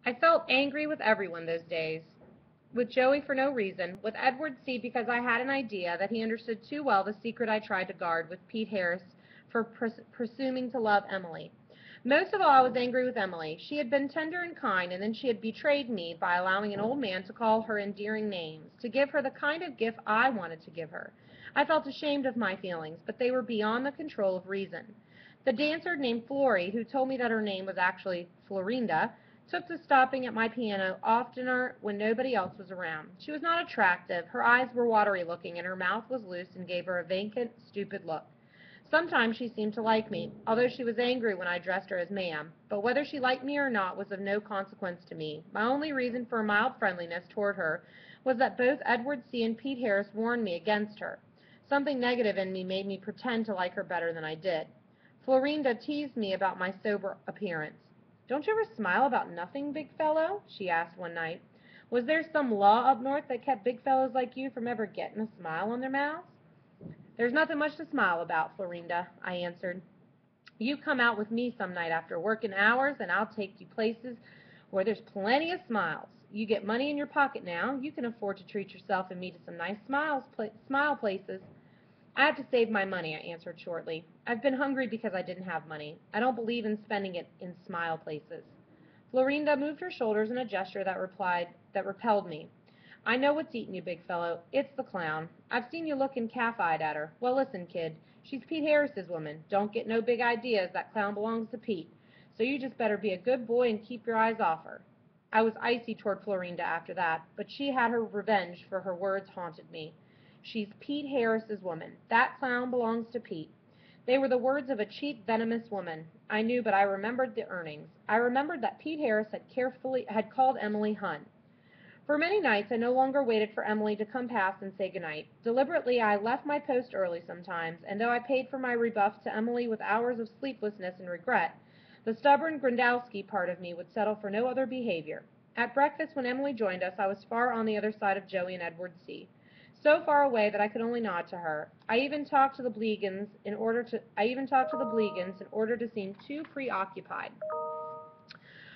I felt angry with everyone those days. With Joey for no reason, with Edward C. because I had an idea that he understood too well the secret I tried to guard, with Pete Harris for presuming to love Emily. Most of all, I was angry with Emily. She had been tender and kind, and then she had betrayed me by allowing an old man to call her endearing names, to give her the kind of gift I wanted to give her. I felt ashamed of my feelings, but they were beyond the control of reason. The dancer named Florrie, who told me that her name was actually Florinda, took to stopping at my piano oftener when nobody else was around. She was not attractive. Her eyes were watery looking, and her mouth was loose and gave her a vacant, stupid look. Sometimes she seemed to like me, although she was angry when I addressed her as ma'am. But whether she liked me or not was of no consequence to me. My only reason for a mild friendliness toward her was that both Edward C. and Pete Harris warned me against her. Something negative in me made me pretend to like her better than I did. Florinda teased me about my sober appearance. "Don't you ever smile about nothing, big fellow?" she asked one night. "Was there some law up north that kept big fellows like you from ever getting a smile on their mouths?" "There's nothing much to smile about, Florinda," I answered. "You come out with me some night after working hours, and I'll take you places where there's plenty of smiles. You get money in your pocket now. You can afford to treat yourself and me to some nice smile places." "I have to save my money," I answered shortly. "I've been hungry because I didn't have money. I don't believe in spending it in smile places." Florinda moved her shoulders in a gesture that repelled me. "I know what's eating you, big fellow. It's the clown. I've seen you looking calf-eyed at her. Well, listen, kid. She's Pete Harris's woman. Don't get no big ideas. That clown belongs to Pete. So you just better be a good boy and keep your eyes off her." I was icy toward Florinda after that, but she had her revenge, for her words haunted me. "She's Pete Harris's woman. That clown belongs to Pete." They were the words of a cheap, venomous woman. I knew, but I remembered the earnings. I remembered that Pete Harris had called Emily Hunn. For many nights I no longer waited for Emily to come past and say good night. Deliberately I left my post early sometimes, and though I paid for my rebuff to Emily with hours of sleeplessness and regret, the stubborn Grandowski part of me would settle for no other behavior. At breakfast, when Emily joined us, I was far on the other side of Joey and Edward C. So far away that I could only nod to her. I even talked to the Bleegans in order to seem too preoccupied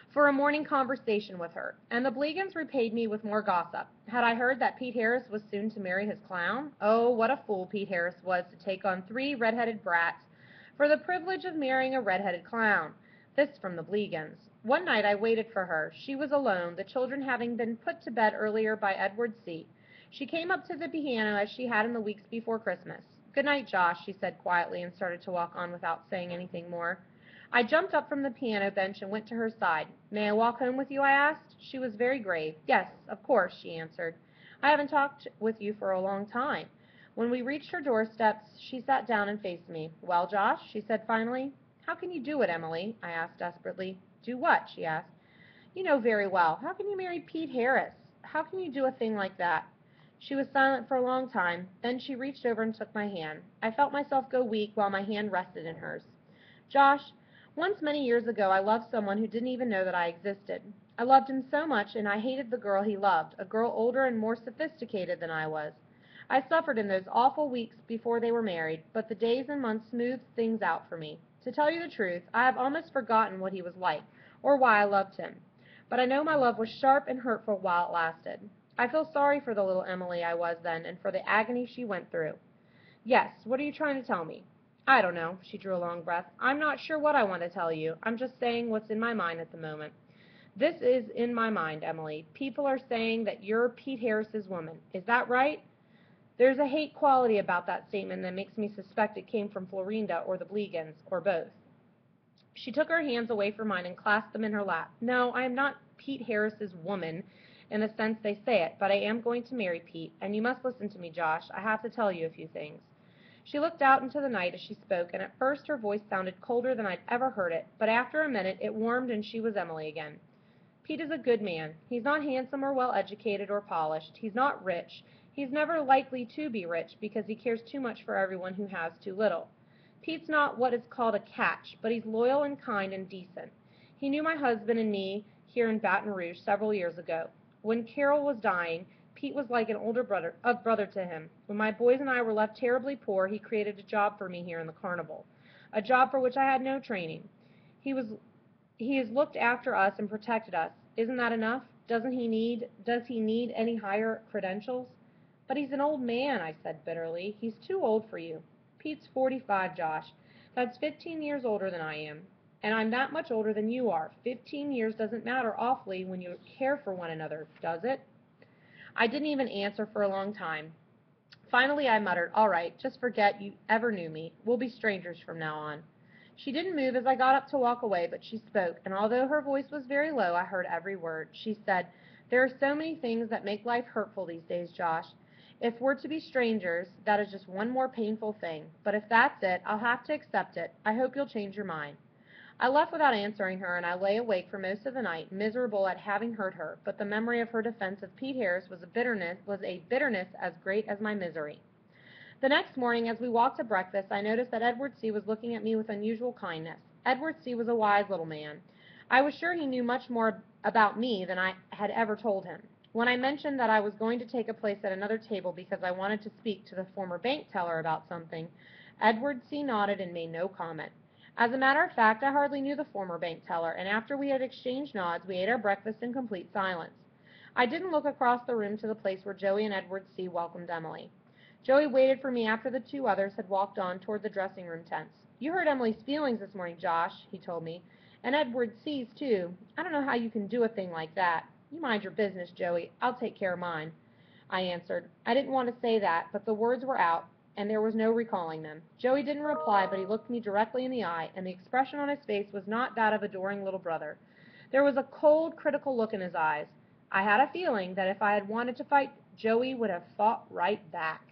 for a morning conversation with her, and the Bleegans repaid me with more gossip. Had I heard that Pete Harris was soon to marry his clown? Oh, what a fool Pete Harris was to take on 3 red-headed brats for the privilege of marrying a red-headed clown. This from the Bleegans. One night I waited for her. She was alone, the children having been put to bed earlier by Edward C. She came up to the piano as she had in the weeks before Christmas. "Good night, Josh," she said quietly, and started to walk on without saying anything more. I jumped up from the piano bench and went to her side. "May I walk home with you?" I asked. She was very grave. "Yes, of course," she answered. "I haven't talked with you for a long time." When we reached her doorsteps, she sat down and faced me. "Well, Josh," she said finally. "How can you do it, Emily?" I asked desperately. "Do what?" she asked. "You know very well. How can you marry Pete Harris? How can you do a thing like that?" She was silent for a long time. Then she reached over and took my hand. I felt myself go weak while my hand rested in hers. "Josh, once many years ago I loved someone who didn't even know that I existed. I loved him so much, and I hated the girl he loved, a girl older and more sophisticated than I was. I suffered in those awful weeks before they were married, but the days and months smoothed things out for me. To tell you the truth, I have almost forgotten what he was like, or why I loved him. But I know my love was sharp and hurtful while it lasted. I feel sorry for the little Emily I was then, and for the agony she went through." "Yes, what are you trying to tell me?" "I don't know." She drew a long breath. "I'm not sure what I want to tell you. I'm just saying what's in my mind at the moment." "This is in my mind, Emily. People are saying that you're Pete Harris's woman. Is that right?" There's a hate quality about that statement that makes me suspect it came from Florinda or the Bleegans, or both. She took her hands away from mine and clasped them in her lap. "No, I am not Pete Harris's woman in the sense they say it, but I am going to marry Pete, and you must listen to me, Josh. I have to tell you a few things." She looked out into the night as she spoke, and at first her voice sounded colder than I'd ever heard it, but after a minute it warmed and she was Emily again. "Pete is a good man. He's not handsome or well educated or polished. He's not rich. He's never likely to be rich because he cares too much for everyone who has too little. Pete's not what is called a catch, but he's loyal and kind and decent. He knew my husband and me here in Baton Rouge several years ago. When Carol was dying, Pete was like an older brother to him. When my boys and I were left terribly poor, he created a job for me here in the carnival, a job for which I had no training. He was He has looked after us and protected us. Isn't that enough? Does he need any higher credentials? But he's an old man, I said bitterly. He's too old for you. Pete's 45, Josh. That's 15 years older than I am. And I'm that much older than you are. 15 years doesn't matter awfully when you care for one another, does it? I didn't even answer for a long time. Finally, I muttered, all right, just forget you ever knew me. We'll be strangers from now on. She didn't move as I got up to walk away, but she spoke, and although her voice was very low, I heard every word. She said, there are so many things that make life hurtful these days, Josh. If we're to be strangers, that is just one more painful thing. But if that's it, I'll have to accept it. I hope you'll change your mind. I left without answering her, and I lay awake for most of the night, miserable at having hurt her, but the memory of her defense of Pete Harris was a bitterness as great as my misery. The next morning, as we walked to breakfast, I noticed that Edward C. was looking at me with unusual kindness. Edward C. was a wise little man. I was sure he knew much more about me than I had ever told him. When I mentioned that I was going to take a place at another table because I wanted to speak to the former bank teller about something, Edward C. nodded and made no comment. As a matter of fact, I hardly knew the former bank teller, and after we had exchanged nods, we ate our breakfast in complete silence. I didn't look across the room to the place where Joey and Edward C. welcomed Emily. Joey waited for me after the two others had walked on toward the dressing room tents. You hurt Emily's feelings this morning, Josh, he told me, and Edward C.'s too. I don't know how you can do a thing like that. You mind your business, Joey. I'll take care of mine, I answered. I didn't want to say that, but the words were out, and there was no recalling them. Joey didn't reply, but he looked me directly in the eye, and the expression on his face was not that of adoring little brother. There was a cold, critical look in his eyes. I had a feeling that if I had wanted to fight, Joey would have fought right back.